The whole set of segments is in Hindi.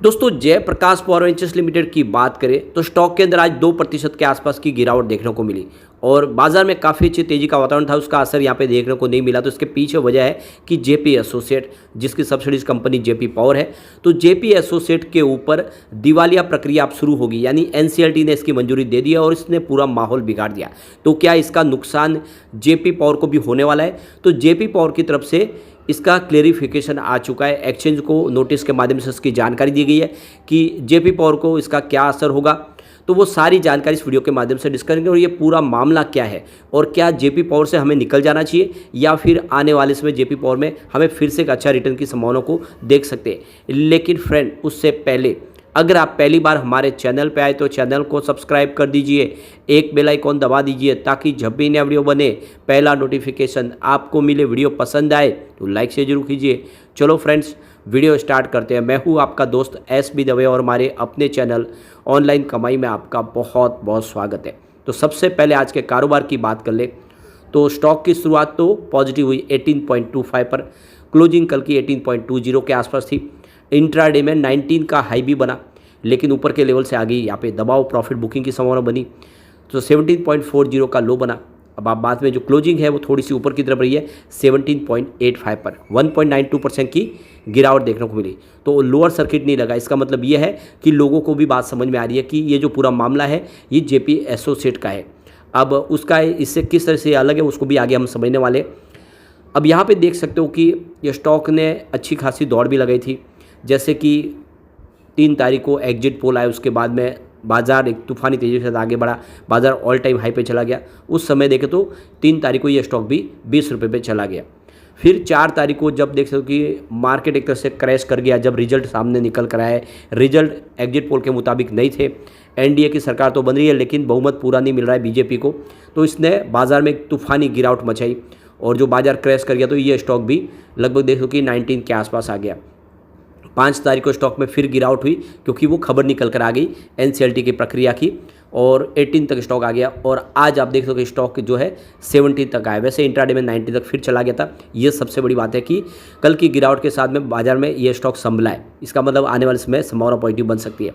दोस्तों जयप्रकाश पावर वेंचर्स लिमिटेड की बात करें तो स्टॉक के अंदर आज 2% के आसपास की गिरावट देखने को मिली और बाजार में काफ़ी अच्छी तेजी का वातावरण था। उसका असर यहाँ पे देखने को नहीं मिला। तो इसके पीछे वजह है कि जेपी एसोसिएट, जिसकी सब्सिडीज कंपनी जेपी पावर है, तो जेपी एसोसिएट के ऊपर दिवालिया प्रक्रिया अब शुरू होगी। यानी एनसीएलटी ने इसकी मंजूरी दे दी है और इसने पूरा माहौल बिगाड़ दिया। तो क्या इसका नुकसान जेपी पावर को भी होने वाला है? तो जेपी पावर की तरफ से इसका क्लेरिफिकेशन आ चुका है। एक्सचेंज को नोटिस के माध्यम से इसकी जानकारी दी गई है कि जेपी पावर को इसका क्या असर होगा। तो वो सारी जानकारी इस वीडियो के माध्यम से डिस्कस करेंगे और ये पूरा मामला क्या है और क्या जेपी पावर से हमें निकल जाना चाहिए या फिर आने वाले समय जेपी पावर में हमें फिर से एक अच्छा रिटर्न की संभावना को देख सकते हैं। लेकिन फ्रेंड, उससे पहले अगर आप पहली बार हमारे चैनल पे आए तो चैनल को सब्सक्राइब कर दीजिए, एक बेल आइकॉन दबा दीजिए ताकि जब भी नया वीडियो बने पहला नोटिफिकेशन आपको मिले। वीडियो पसंद आए तो लाइक से जरूर कीजिए। चलो फ्रेंड्स, वीडियो स्टार्ट करते हैं। मैं हूँ आपका दोस्त एस.बी. दवे और हमारे अपने चैनल ऑनलाइन कमाई में आपका बहुत बहुत स्वागत है। तो सबसे पहले आज के कारोबार की बात कर ले तो स्टॉक की शुरुआत तो पॉजिटिव हुई 18.25 पर, क्लोजिंग कल की 18.20 के आसपास थी। इंट्राडे में 19 का हाई भी बना लेकिन ऊपर के लेवल से आ गई। यहाँ पे दबाव प्रॉफिट बुकिंग की संभावना बनी तो 17.40 का लो बना। अब आप बाद में जो क्लोजिंग है वो थोड़ी सी ऊपर की तरफ रही है 17.85 पर, 1.92% की गिरावट देखने को मिली। तो लोअर सर्किट नहीं लगा। इसका मतलब ये है कि लोगों को भी बात समझ में आ रही है कि ये जो पूरा मामला है ये जेपी एसोसिएट का है। अब उसका इससे किस तरह से अलग है उसको भी आगे हम समझने वाले। अब यहाँ पे देख सकते हो कि ये स्टॉक ने अच्छी खासी दौड़ भी लगाई थी। जैसे कि 3 तारीख को एग्जिट पोल आया, उसके बाद में बाजार एक तूफानी तेज़ी के साथ आगे बढ़ा, बाजार ऑल टाइम हाई पे चला गया। उस समय देखें तो 3 तारीख को ये स्टॉक भी 20 रुपये पे चला गया। फिर 4 तारीख को जब देख सकते हो कि मार्केट एक तरह से क्रैश कर गया, जब रिजल्ट सामने निकल कर आए, रिजल्ट एग्जिट पोल के मुताबिक नहीं थे। एनडीए की सरकार तो बन रही है लेकिन बहुमत पूरा नहीं मिल रहा है बीजेपी को, तो इसने बाजार में एक तूफानी गिरावट मचाई और जो बाजार क्रैश कर गया तो ये स्टॉक भी लगभग देखो कि 19 के आसपास आ गया। 5 तारीख को स्टॉक में फिर गिरावट हुई क्योंकि वो खबर निकल कर आ गई एनसीएलटी की प्रक्रिया की और 18 तक स्टॉक आ गया और आज आप देख सकते हो कि स्टॉक जो है 17 तक आया। वैसे इंट्राडे में 90 तक फिर चला गया था। ये सबसे बड़ी बात है कि कल की गिरावट के साथ में बाजार में ये स्टॉक संभला है। इसका मतलब आने वाले समय संभावना पॉजिटिव बन सकती है।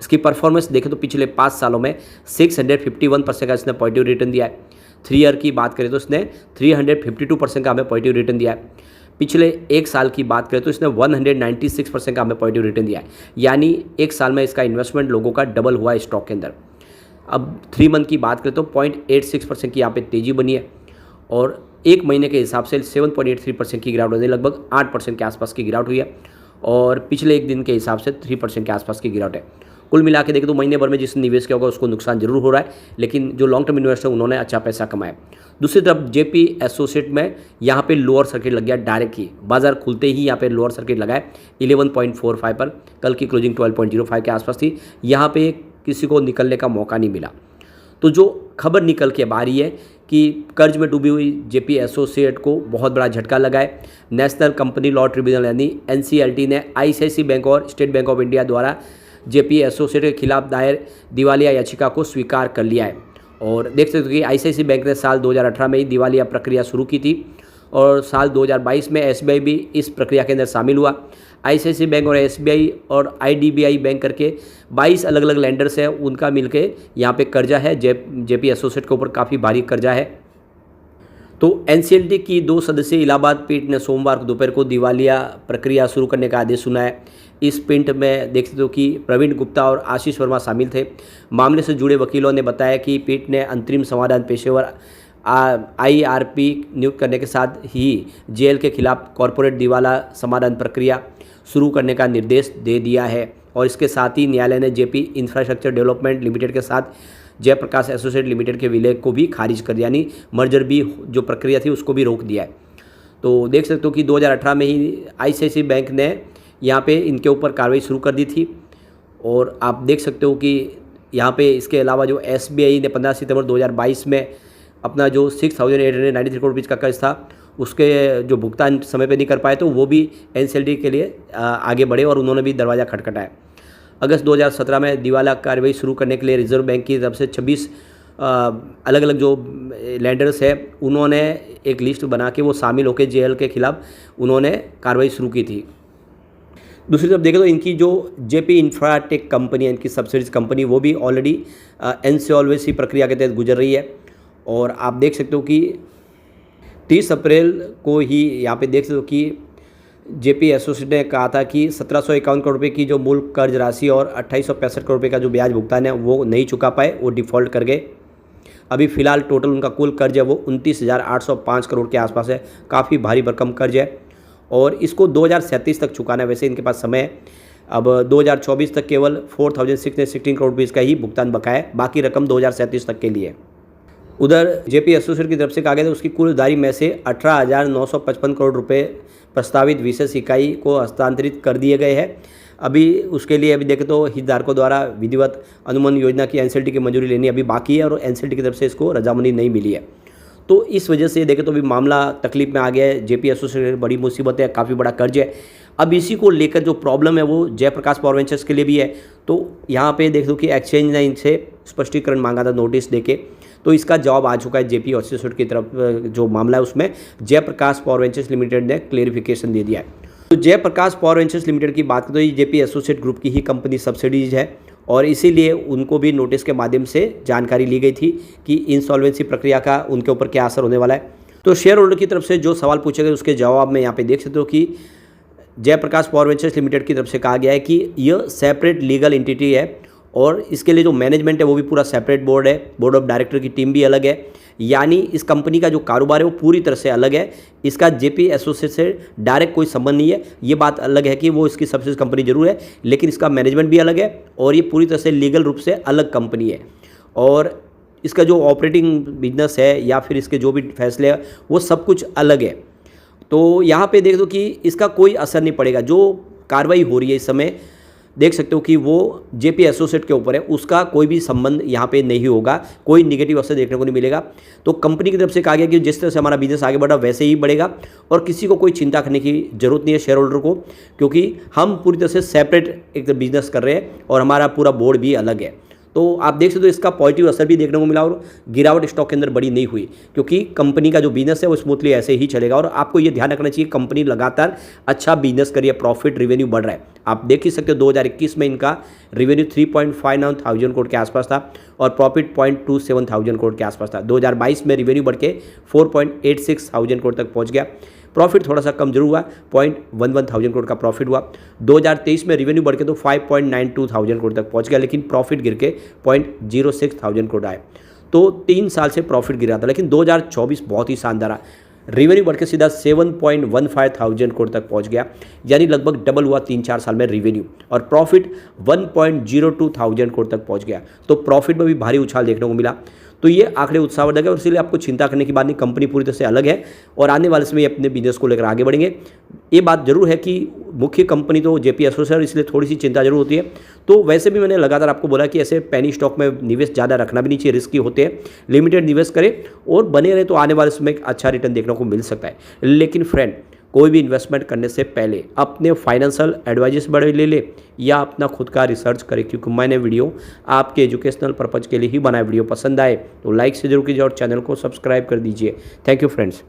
इसकी परफॉर्मेंस देखें तो पिछले 5 सालों में 651% का इसने पॉजिटिव रिटर्न दिया है। 3 ईयर की बात करें तो इसने 352% का हमें पॉजिटिव रिटर्न दिया है। पिछले 1 साल की बात करें तो इसने 196% का हमें पॉजिटिव रिटर्न दिया है। यानी 1 साल में इसका इन्वेस्टमेंट लोगों का डबल हुआ है स्टॉक के अंदर। अब 3 मंथ की बात करें तो 0.86% की यहाँ पे तेज़ी बनी है और 1 महीने के हिसाब से 7.83% की गिरावट होती है, लगभग 8% के आसपास की गिरावट हुई है और पिछले 1 दिन के हिसाब से 3% के आसपास की गिरावट है। कुल मिला के देखें तो महीने भर में जिसने निवेश किया होगा उसको नुकसान जरूर हो रहा है, लेकिन जो लॉन्ग टर्म इन्वेस्टर उन्होंने अच्छा पैसा कमाया। दूसरी तरफ जेपी एसोसिएट में यहाँ पे लोअर सर्किट लग गया डायरेक्ट ही, बाजार खुलते ही यहाँ पे लोअर सर्किट लगा है 11.45 पर, कल की क्लोजिंग 12.05 के आसपास थी। यहाँ पे किसी को निकलने का मौका नहीं मिला। तो जो खबर निकल के आ रही है कि कर्ज में डूबी हुई जेपी एसोसिएट को बहुत बड़ा झटका लगा है। नेशनल कंपनी लॉ ट्रिब्यूनल यानी एनसीएलटी ने आईसीआईसीआई बैंक और स्टेट बैंक ऑफ इंडिया द्वारा जेपी एसोसिएट के खिलाफ दायर दिवालिया याचिका को स्वीकार कर लिया है। और देख सकते हो कि आईसीआईसीआई बैंक ने साल 2018 में ही दिवालिया प्रक्रिया शुरू की थी और साल 2022 में एसबीआई भी इस प्रक्रिया के अंदर शामिल हुआ। आईसीआईसीआई बैंक और एसबीआई और आईडीबीआई बैंक करके 22 अलग अलग लैंडर्स हैं, उनका मिलके यहाँ पे कर्जा है जेपी एसोसिएट के ऊपर, काफ़ी भारी कर्जा है। तो एनसीएलटी की 2 सदस्यीय इलाहाबाद पीठ ने सोमवार को दोपहर को दिवालिया प्रक्रिया शुरू करने का आदेश सुना है। इस पीठ में देख सकते हो कि प्रवीण गुप्ता और आशीष वर्मा शामिल थे। मामले से जुड़े वकीलों ने बताया कि पीठ ने अंतरिम समाधान पेशेवर आईआरपी नियुक्त करने के साथ ही जेएल के खिलाफ कॉरपोरेट दिवाला समाधान प्रक्रिया शुरू करने का निर्देश दे दिया है और इसके साथ ही न्यायालय ने जेपी इंफ्रास्ट्रक्चर डेवलपमेंट लिमिटेड के साथ जयप्रकाश एसोसिएट लिमिटेड के विलय को भी खारिज कर दिया, यानी मर्जर भी जो प्रक्रिया थी उसको भी रोक दिया है। तो देख सकते हो कि 2018 में ही आईसीआईसीआई बैंक ने यहाँ पे इनके ऊपर कार्रवाई शुरू कर दी थी और आप देख सकते हो कि यहाँ पे इसके अलावा जो एसबीआई ने 15 सितंबर 2022 में अपना जो 6,893 करोड़ रुपये का कर्ज था उसके जो भुगतान समय पे नहीं कर पाए तो वो भी एनसीएलटी के लिए आगे बढ़े और उन्होंने भी दरवाज़ा खटखटाया। अगस्त 2017 में दिवाला कार्रवाई शुरू करने के लिए रिजर्व बैंक की तरफ से 26 अलग अलग जो लैंडर्स है उन्होंने एक लिस्ट बना के वो शामिल होकर जेएल के खिलाफ उन्होंने कार्रवाई शुरू की थी। दूसरी तरफ देखें तो इनकी जो जेपी इंफ्राटेक कंपनी है, इनकी सब्सिडीज कंपनी, वो भी ऑलरेडी इंसॉल्वेंसी प्रक्रिया के तहत गुजर रही है। और आप देख सकते हो कि 30 अप्रैल को ही यहाँ पे देख सकते हो कि जेपी एसोसिएट ने कहा था कि 1751 करोड़ रुपये की जो मूल कर्ज राशि और 2865 करोड़ रुपये का जो ब्याज भुगतान है वो नहीं चुका पाए, वो डिफ़ॉल्ट कर गए। अभी फ़िलहाल टोटल उनका कुल कर्ज है वो 29,805 करोड़ के आसपास है, काफ़ी भारी भरकम कर्ज है और इसको 2037 तक चुकाना है। वैसे इनके पास समय है, अब 2024 तक केवल 4,616 करोड़ रुपये इसका ही भुगतान बकाया है, बाकी रकम 2037 तक के लिए। उधर जेपी एसोसिएट की तरफ से कहा गया था उसकी कुल उधारी में से 18,955 करोड़ रुपए प्रस्तावित विशेष इकाई को हस्तांतरित कर दिए गए हैं। अभी उसके लिए अभी देखें तो हितधारकों द्वारा विधिवत अनुमोदन योजना की एनसीएलटी की मंजूरी लेनी अभी बाकी है और एनसीएलटी की तरफ से इसको रजामंदी नहीं मिली है। तो इस वजह से देखें तो अभी मामला तकलीफ में आ गया है। जेपी एसोसिएट बड़ी मुसीबत है, काफ़ी बड़ा कर्ज है। अब इसी को लेकर जो प्रॉब्लम है वो जयप्रकाश पावर वेंचर्स के लिए भी है। तो यहाँ पे देख दो कि एक्सचेंज ने इनसे स्पष्टीकरण मांगा था नोटिस देके, तो इसका जवाब आ चुका है जेपी एसोसिएट की तरफ। जो मामला है उसमें जयप्रकाश पावर वेंचर्स लिमिटेड ने क्लेरिफिकेशन दे दिया है। तो जयप्रकाश पावर वेंचर्स लिमिटेड की बात करें तो ये जेपी एसोसिएट ग्रुप की ही कंपनी सब्सिडीज है और इसीलिए उनको भी नोटिस के माध्यम से जानकारी ली गई थी कि इंसॉल्वेंसी प्रक्रिया का उनके ऊपर क्या असर होने वाला है। तो शेयर होल्डर की तरफ से जो सवाल पूछे गए उसके जवाब में यहाँ पे देख सकते हो कि जयप्रकाश पावर वेंचर्स लिमिटेड की तरफ से कहा गया है कि यह सेपरेट लीगल एंटिटी है और इसके लिए जो मैनेजमेंट है वो भी पूरा सेपरेट बोर्ड है, बोर्ड ऑफ डायरेक्टर की टीम भी अलग है। यानी इस कंपनी का जो कारोबार है वो पूरी तरह से अलग है, इसका जेपी एसोसिएट से डायरेक्ट कोई संबंध नहीं है। ये बात अलग है कि वो इसकी सब्सिडी कंपनी जरूर है, लेकिन इसका मैनेजमेंट भी अलग है और ये पूरी तरह से लीगल रूप से अलग कंपनी है और इसका जो ऑपरेटिंग बिजनेस है या फिर इसके जो भी फैसले हैं वो सब कुछ अलग है। तो यहाँ पे देख दो कि इसका कोई असर नहीं पड़ेगा। जो कार्रवाई हो रही है इस समय देख सकते हो कि वो जेपी एसोसिएट के ऊपर है, उसका कोई भी संबंध यहाँ पे नहीं होगा, कोई निगेटिव असर देखने को नहीं मिलेगा। तो कंपनी की तरफ से कहा गया कि जिस तरह से हमारा बिजनेस आगे बढ़ा वैसे ही बढ़ेगा और किसी को कोई चिंता करने की जरूरत नहीं है शेयर होल्डर को, क्योंकि हम पूरी तरह से सेपरेट एक बिजनेस कर रहे हैं और हमारा पूरा बोर्ड भी अलग है। तो आप देख सकते हो इसका पॉजिटिव असर भी देखने को मिला और गिरावट स्टॉक के अंदर बड़ी नहीं हुई, क्योंकि कंपनी का जो बिजनेस है वो स्मूथली ऐसे ही चलेगा। और आपको ये ध्यान रखना चाहिए कंपनी लगातार अच्छा बिजनेस करिए, प्रॉफिट रेवेन्यू बढ़ रहा है। आप देख ही सकते हो 2021 में इनका रेवेन्यू 3.59 थाउजेंड करोड़ के आसपास था और प्रॉफिट 0.27 थाउजेंड करोड़ के आसपास था। 2022 में रेवेन्यू बढ़ के 4.86 थाउजेंड करोड़ तक पहुँच गया। प्रॉफिट थोड़ा सा कम जरूर हुआ, 0.11 थाउजेंड करोड़ का प्रॉफिट हुआ। 2023 में रेवेन्यू बढ़ के तो 5.92 थाउजेंड करोड़ तक पहुंच गया, लेकिन प्रॉफिट गिर के 0.06 थाउजेंड करोड़ आए। तो 3 साल से प्रॉफिट गिरा था, लेकिन 2024 बहुत ही शानदार रहा। रेवेन्यू बढ़ के सीधा 7.15 थाउजेंड करोड़ तक पहुंच गया, यानी लगभग डबल हुआ 3-4 साल में रेवेन्यू। और प्रॉफिट 1.02 थाउजेंड करोड़ तक पहुंच गया, तो प्रॉफिट में भी भारी उछाल देखने को मिला। तो ये आंकड़े उत्साहवर्धक है और इसलिए आपको चिंता करने की बात नहीं, कंपनी पूरी तरह से अलग है और आने वाले समय अपने बिजनेस को लेकर आगे बढ़ेंगे। ये बात जरूर है कि मुख्य कंपनी तो जेपी एसोसिएट, इसलिए थोड़ी सी चिंता जरूर होती है। तो वैसे भी मैंने लगातार आपको बोला कि ऐसे पैनी स्टॉक में निवेश ज़्यादा रखना भी नहीं चाहिए, रिस्की होते हैं। लिमिटेड निवेश करें और बने रहे तो आने वाले समय एक अच्छा रिटर्न देखने को मिल सकता है। लेकिन फ्रेंड, कोई भी इन्वेस्टमेंट करने से पहले अपने फाइनेंशियल एडवाइजर्स बड़े ले ले या अपना खुद का रिसर्च करें, क्योंकि मैंने वीडियो आपके एजुकेशनल पर्पज़ के लिए ही बनाया। वीडियो पसंद आए तो लाइक से जरूर कीजिए और चैनल को सब्सक्राइब कर दीजिए। Thank you friends.